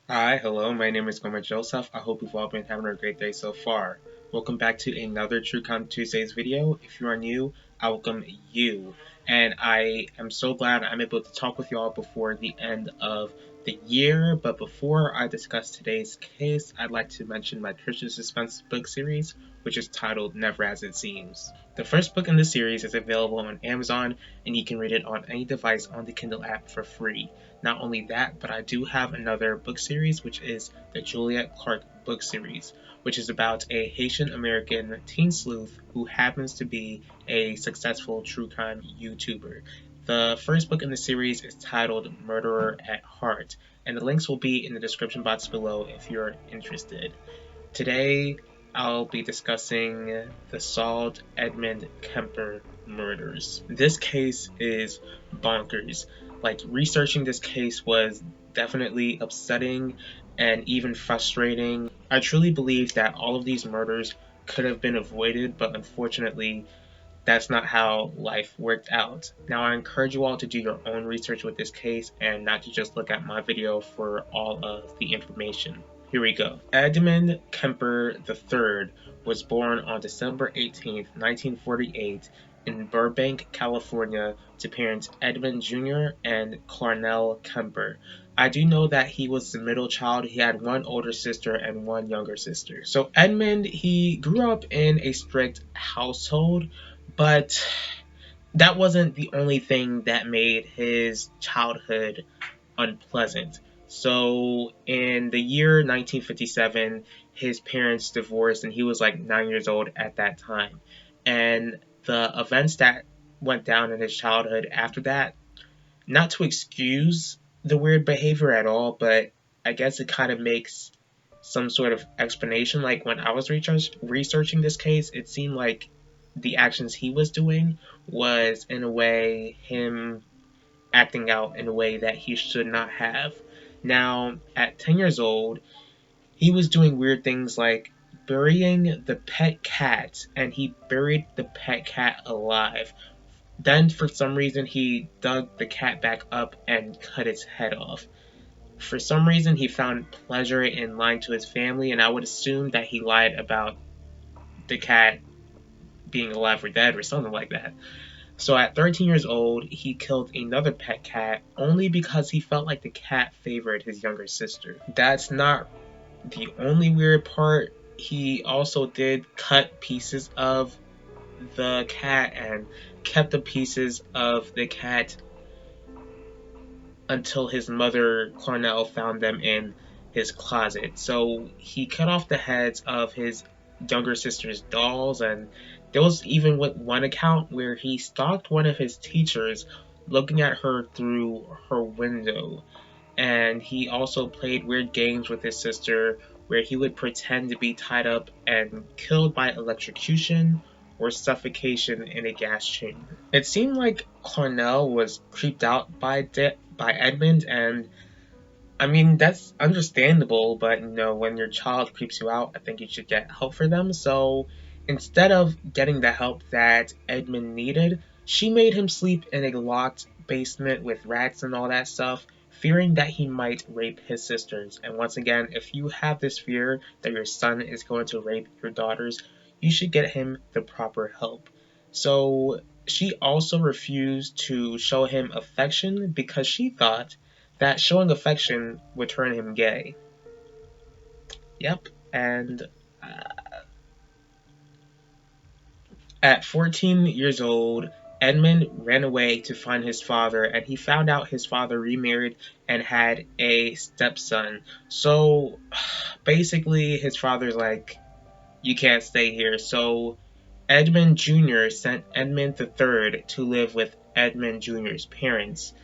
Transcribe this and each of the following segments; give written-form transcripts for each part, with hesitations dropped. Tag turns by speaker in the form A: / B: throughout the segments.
A: Hi, hello, my name is Gomer Joseph. I hope you've all been having a great day so far. Welcome back to another True Crime Tuesdays video. If you are new, I welcome you. And I am so glad I'm able to talk with you all before the end of the year. But before I discuss today's case, I'd like to mention my Christian suspense book series, which is titled Never As It Seems. The first book in the series is available on Amazon, and you can read it on any device on the Kindle app for free. Not only that, but I do have another book series, which is the Juliet Clark book series, which is about a Haitian American teen sleuth who happens to be a successful true crime YouTuber. The first book in the series is titled Murderer at Heart, and the links will be in the description box below if you're interested. Today, I'll be discussing the solved Edmund Kemper murders. This case is bonkers. Like, researching this case was definitely upsetting and even frustrating. I truly believe that all of these murders could have been avoided, but unfortunately, that's not how life worked out. Now, I encourage you all to do your own research with this case and not to just look at my video for all of the information. Here we go. Edmund Kemper III was born on December 18, 1948 in Burbank, California to parents Edmund Jr. and Clarnell Kemper. I do know that he was the middle child. He had one older sister and one younger sister. So Edmund, he grew up in a strict household, but that wasn't the only thing that made his childhood unpleasant. So in the year 1957, his parents divorced and he was like 9 years old at that time. And the events that went down in his childhood after that, not to excuse the weird behavior at all, but I guess it kind of makes some sort of explanation. Like when I was researching this case, it seemed like the actions he was doing was in a way him acting out in a way that he should not have. Now, at 10 years old, he was doing weird things like burying the pet cat, and he buried the pet cat alive. Then, for some reason, he dug the cat back up and cut its head off. For some reason, he found pleasure in lying to his family, and I would assume that he lied about the cat being alive or dead or something like that. So at 13 years old, he killed another pet cat only because he felt like the cat favored his younger sister. That's not the only weird part. He also did cut pieces of the cat and kept the pieces of the cat until his mother, Clarnell, found them in his closet. So he cut off the heads of his younger sister's dolls, and there was even one account where he stalked one of his teachers, looking at her through her window. And he also played weird games with his sister where he would pretend to be tied up and killed by electrocution or suffocation in a gas chamber. It seemed like Cornell was creeped out by Edmund, and I mean that's understandable. But when your child creeps you out, I think you should get help for them. So instead of getting the help that Edmund needed, she made him sleep in a locked basement with rats and all that stuff, fearing that he might rape his sisters. And once again, if you have this fear that your son is going to rape your daughters, you should get him the proper help. So she also refused to show him affection because she thought that showing affection would turn him gay. Yep, and at 14 years old, Edmund ran away to find his father, and he found out his father remarried and had a stepson. So basically, his father's like, you can't stay here. So Edmund Jr. sent Edmund III to live with Edmund Jr.'s parents.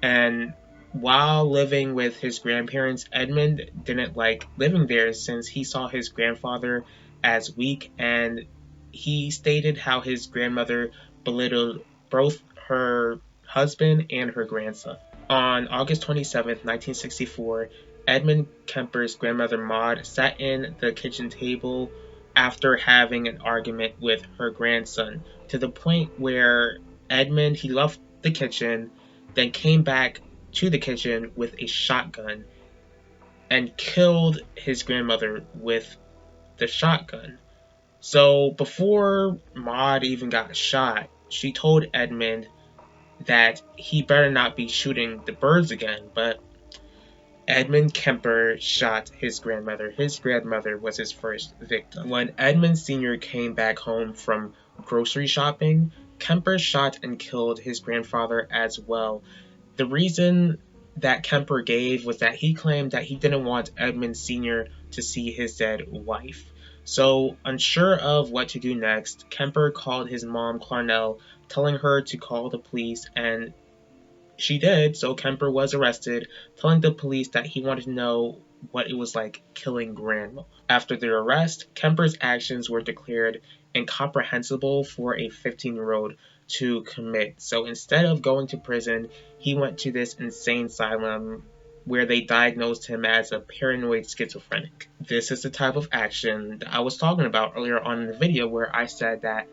A: And while living with his grandparents, Edmund didn't like living there since he saw his grandfather as weak, and he stated how his grandmother belittled both her husband and her grandson. On August 27th, 1964, Edmund Kemper's grandmother Maud sat in the kitchen table after having an argument with her grandson, to the point where Edmund, he left the kitchen, then came back to the kitchen with a shotgun and killed his grandmother with the shotgun. So before Maud even got shot, she told Edmund that he better not be shooting the birds again, but Edmund Kemper shot his grandmother. His grandmother was his first victim. When Edmund Sr. came back home from grocery shopping, Kemper shot and killed his grandfather as well. The reason that Kemper gave was that he claimed that he didn't want Edmund Sr. to see his dead wife. So, unsure of what to do next, Kemper called his mom, Clarnell, telling her to call the police, and she did, so Kemper was arrested, telling the police that he wanted to know what it was like killing Grandma. After their arrest, Kemper's actions were declared incomprehensible for a 15-year-old to commit. So instead of going to prison, he went to this insane asylum where they diagnosed him as a paranoid schizophrenic. This is the type of action that I was talking about earlier on in the video where I said that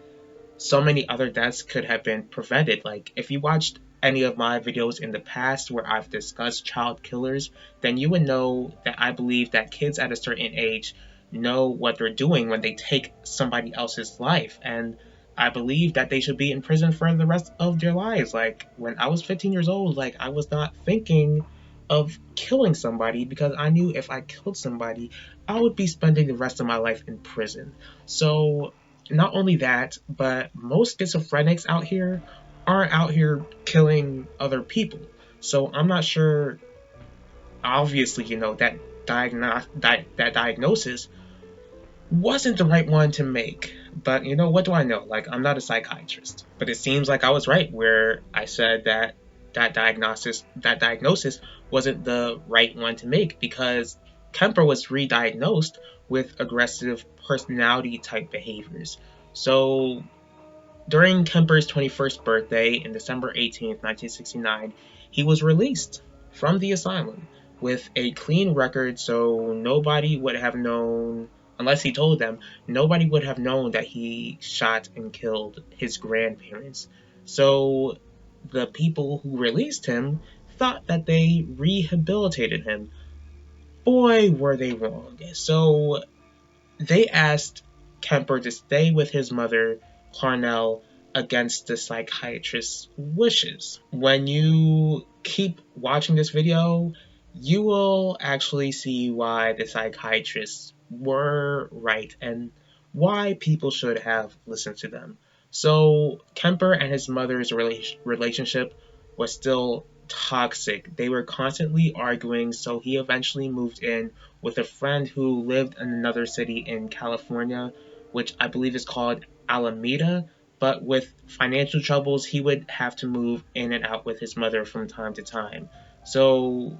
A: so many other deaths could have been prevented. Like, if you watched any of my videos in the past where I've discussed child killers, then you would know that I believe that kids at a certain age know what they're doing when they take somebody else's life. And I believe that they should be in prison for the rest of their lives. Like, when I was 15 years old, like, I was not thinking of killing somebody because I knew if I killed somebody, I would be spending the rest of my life in prison. So not only that, but most schizophrenics out here aren't out here killing other people. So I'm not sure. Obviously, that that diagnosis wasn't the right one to make. But what do I know? Like, I'm not a psychiatrist. But it seems like I was right where I said that diagnosis wasn't the right one to make, because Kemper was re-diagnosed with aggressive personality type behaviors. So during Kemper's 21st birthday in December 18th, 1969, he was released from the asylum with a clean record, so nobody would have known, unless he told them, nobody would have known that he shot and killed his grandparents. So the people who released him thought that they rehabilitated him. Boy, were they wrong. So they asked Kemper to stay with his mother, Clarnell, against the psychiatrist's wishes. When you keep watching this video, you will actually see why the psychiatrists were right and why people should have listened to them. So Kemper and his mother's relationship was still toxic. They were constantly arguing, so he eventually moved in with a friend who lived in another city in California, which I believe is called Alameda. But with financial troubles, he would have to move in and out with his mother from time to time. So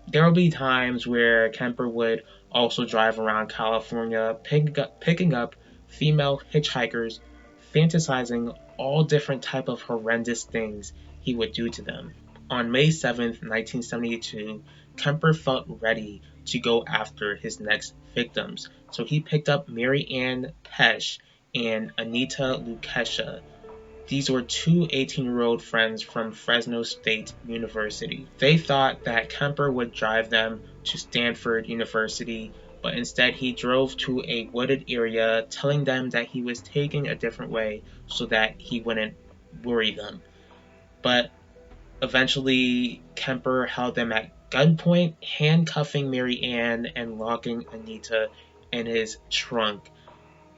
A: there will be times where Kemper would also drive around California, picking up female hitchhikers, fantasizing all different type of horrendous things he would do to them. On May 7th, 1972, Kemper felt ready to go after his next victims, so he picked up Mary Ann Pesh and Anita Lukesha. These were two 18-year-old friends from Fresno State University. They thought that Kemper would drive them to Stanford University, but instead he drove to a wooded area, telling them that he was taking a different way so that he wouldn't worry them. But eventually, Kemper held them at gunpoint, handcuffing Mary Ann and locking Anita in his trunk,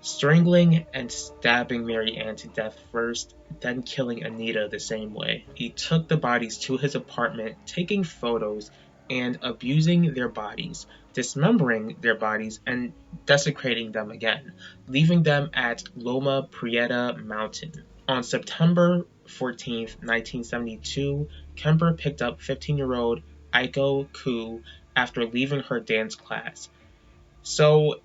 A: strangling and stabbing Mary Ann to death first, then killing Anita the same way. He took the bodies to his apartment, taking photos and abusing their bodies, dismembering their bodies, and desecrating them again, leaving them at Loma Prieta Mountain. On September 14th, 1972, Kemper picked up 15-year-old Aiko Koo after leaving her dance class. So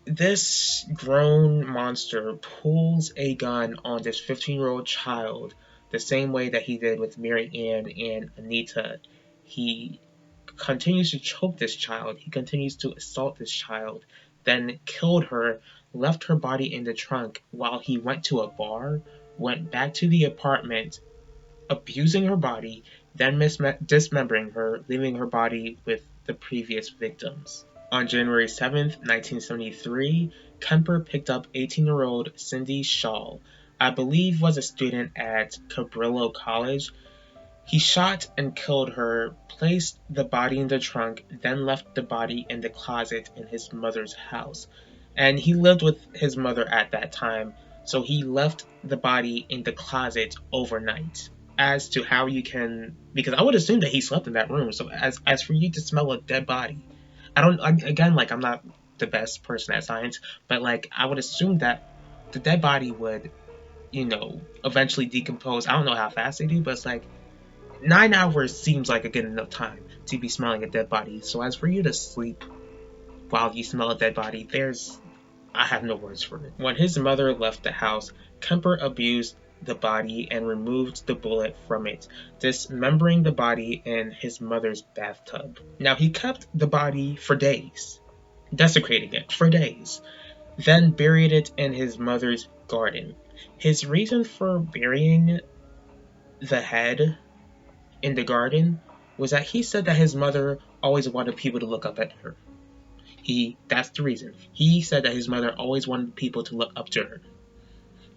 A: this grown monster pulls a gun on this 15-year-old child the same way that he did with Mary Ann and Anita. He continues to choke this child. He continues to assault this child, then killed her, left her body in the trunk while he went to a bar, went back to the apartment, abusing her body, then dismembering her, leaving her body with the previous victims. On January 7th, 1973, Kemper picked up 18-year-old Cindy Shaw, I believe was a student at Cabrillo College. He shot and killed her, placed the body in the trunk, then left the body in the closet in his mother's house. And he lived with his mother at that time, so he left the body in the closet overnight. As to how you can, because I would assume that he slept in that room, so as for you to smell a dead body, again, like, I'm not the best person at science, but like, I would assume that the dead body would, eventually decompose. I don't know how fast they do, but it's like 9 hours seems like a good enough time to be smelling a dead body. So as for you to sleep while you smell a dead body, I have no words for it. When his mother left the house, Kemper abused the body and removed the bullet from it, dismembering the body in his mother's bathtub. Now, he kept the body for days, desecrating it for days, then buried it in his mother's garden. His reason for burying the head in the garden was that he said that his mother always wanted people to look up at her. That's the reason. He said that his mother always wanted people to look up to her.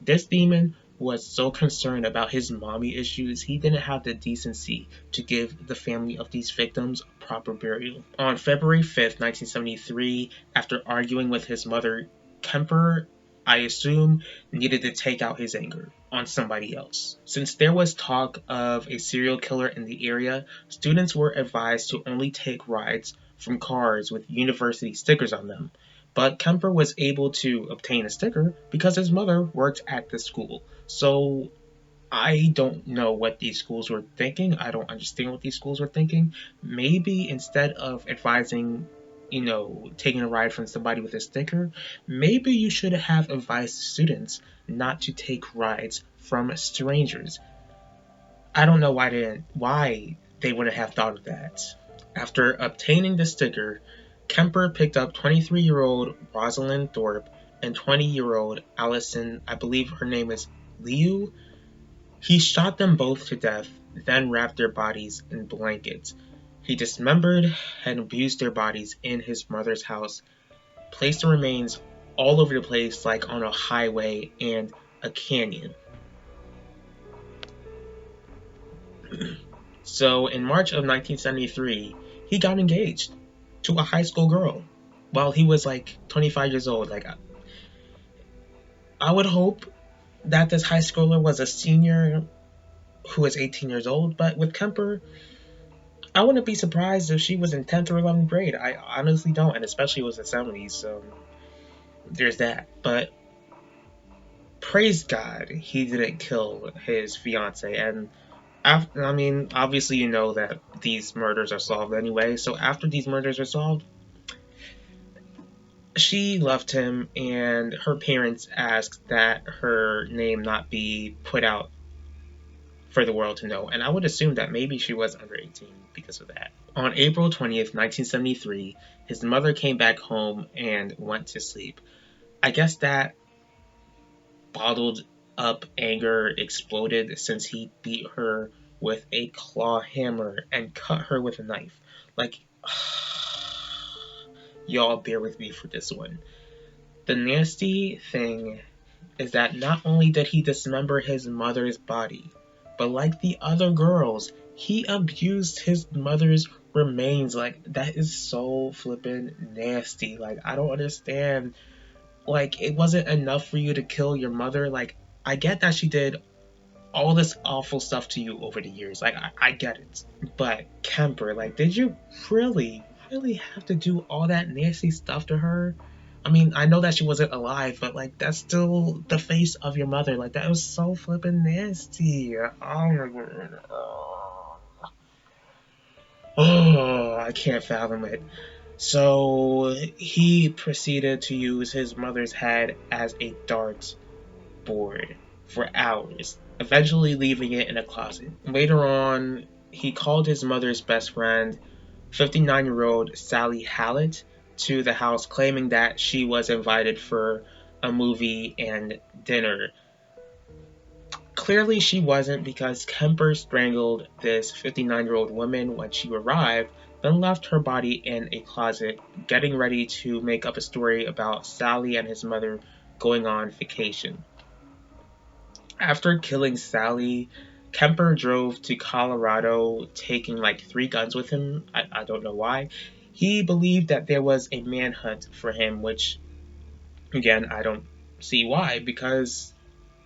A: This demon was so concerned about his mommy issues, he didn't have the decency to give the family of these victims a proper burial. On February 5th, 1973, after arguing with his mother, Kemper, I assume, needed to take out his anger on somebody else. Since there was talk of a serial killer in the area, students were advised to only take rides from cars with university stickers on them. But Kemper was able to obtain a sticker because his mother worked at the school. So I don't know what these schools were thinking. I don't understand what these schools were thinking. Maybe instead of advising, taking a ride from somebody with a sticker, maybe you should have advised students not to take rides from strangers. I don't know why they wouldn't have thought of that. After obtaining the sticker, Kemper picked up 23-year-old Rosalind Thorpe and 20-year-old Allison, I believe her name is Liu. He shot them both to death, then wrapped their bodies in blankets. He dismembered and abused their bodies in his mother's house, placed the remains all over the place like on a highway and a canyon. So in March of 1973, he got engaged to a high school girl while he was like 25 years old. Like, I would hope that this high schooler was a senior who was 18 years old, but with Kemper, I wouldn't be surprised if she was in 10th or 11th grade. I honestly don't, and especially it was the 70s, so there's that. But praise God, he didn't kill his fiance, and obviously you know that these murders are solved anyway, so after these murders are solved, she left him, and her parents asked that her name not be put out for the world to know, and I would assume that maybe she was under 18 because of that. On April 20th, 1973, his mother came back home and went to sleep. I guess that bottled up anger exploded since he beat her with a claw hammer and cut her with a knife. Like, y'all bear with me for this one. The nasty thing is that not only did he dismember his mother's body, but like the other girls, he abused his mother's remains. Like, that is so flippin' nasty. Like, I don't understand. Like, it wasn't enough for you to kill your mother. Like, I get that she did all this awful stuff to you over the years. Like, I get it. But Kemper, like, did you really have to do all that nasty stuff to her? I mean, I know that she wasn't alive, but like, that's still the face of your mother. Like, that was so flippin' nasty. Oh my god. Oh, I can't fathom it. So he proceeded to use his mother's head as a dart board for hours, eventually leaving it in a closet. Later on, he called his mother's best friend, 59-year-old Sally Hallett, to the house, claiming that she was invited for a movie and dinner. Clearly she wasn't, because Kemper strangled this 59-year-old woman when she arrived, then left her body in a closet, getting ready to make up a story about Sally and his mother going on vacation. After killing Sally, Kemper drove to Colorado, taking like 3 guns with him. I don't know why. He believed that there was a manhunt for him, which, again, I don't see why, because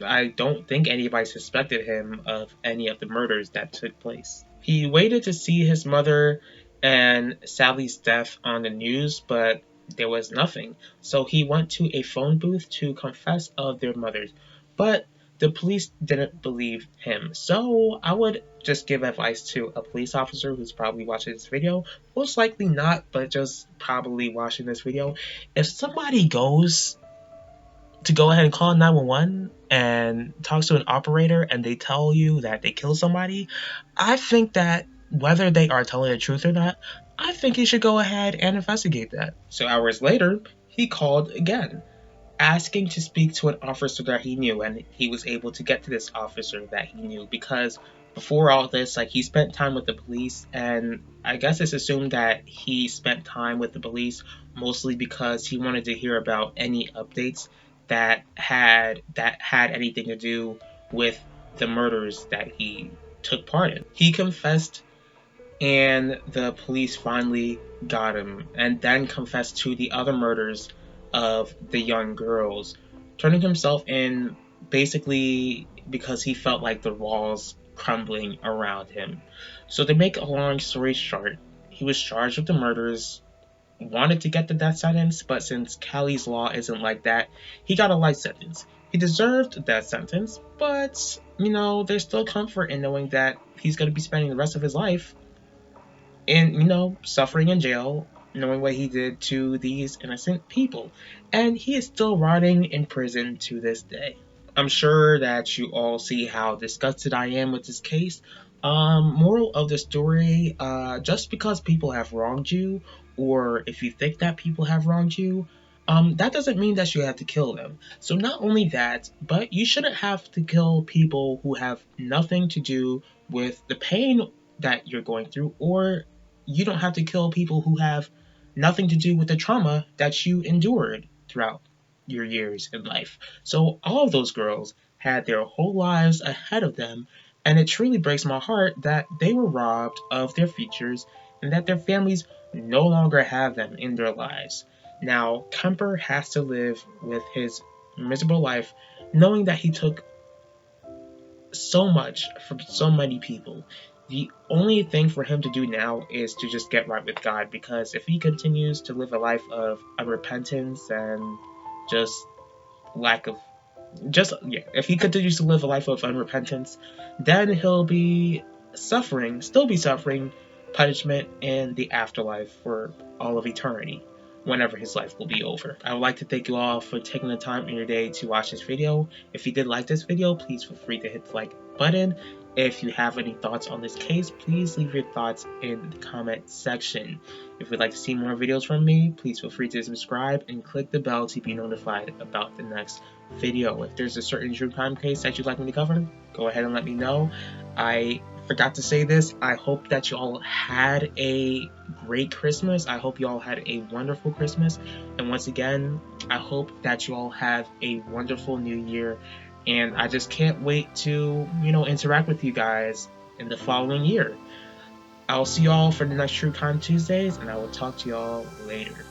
A: I don't think anybody suspected him of any of the murders that took place. He waited to see his mother and Sally's death on the news, but there was nothing. So he went to a phone booth to confess of their murders. But the police didn't believe him. So I would just give advice to a police officer who's probably watching this video. Most likely not, but just probably watching this video. If somebody goes to go ahead and call 911 and talks to an operator and they tell you that they killed somebody, I think that whether they are telling the truth or not, I think you should go ahead and investigate that. So hours later, he called again, asking to speak to an officer that he knew, and he was able to get to this officer that he knew because before all this, like, he spent time with the police, and I guess it's assumed that he spent time with the police mostly because he wanted to hear about any updates that had anything to do with the murders that he took part in. He confessed, and the police finally got him, and then confessed to the other murders of the young girls, turning himself in basically because he felt like the walls crumbling around him. So to make a long story short, he was charged with the murders, wanted to get the death sentence, but since Cali's law isn't like that, he got a life sentence. He deserved the death sentence, but, there's still comfort in knowing that he's going to be spending the rest of his life in, suffering in jail, knowing what he did to these innocent people. And he is still rotting in prison to this day. I'm sure that you all see how disgusted I am with this case. Moral of the story, just because people have wronged you, or if you think that people have wronged you, that doesn't mean that you have to kill them. So not only that, but you shouldn't have to kill people who have nothing to do with the pain that you're going through, or you don't have to kill people who have nothing to do with the trauma that you endured throughout your years in life. So all of those girls had their whole lives ahead of them, and it truly breaks my heart that they were robbed of their futures and that their families no longer have them in their lives. Now, Kemper has to live with his miserable life knowing that he took so much from so many people. The only thing for him to do now is to just get right with God, because if he continues to live a life of unrepentance and if he continues to live a life of unrepentance, then he'll still be suffering punishment in the afterlife for all of eternity, whenever his life will be over. I would like to thank you all for taking the time in your day to watch this video. If you did like this video, please feel free to hit the like button. If you have any thoughts on this case, please leave your thoughts in the comment section. If you'd like to see more videos from me, please feel free to subscribe and click the bell to be notified about the next video. If there's a certain true crime case that you'd like me to cover, go ahead and let me know. I forgot to say this. I hope that you all had a great Christmas. I hope you all had a wonderful Christmas. And once again, I hope that you all have a wonderful new year. And I just can't wait to, interact with you guys in the following year. I'll see y'all for the next True Crime Tuesdays, and I will talk to y'all later.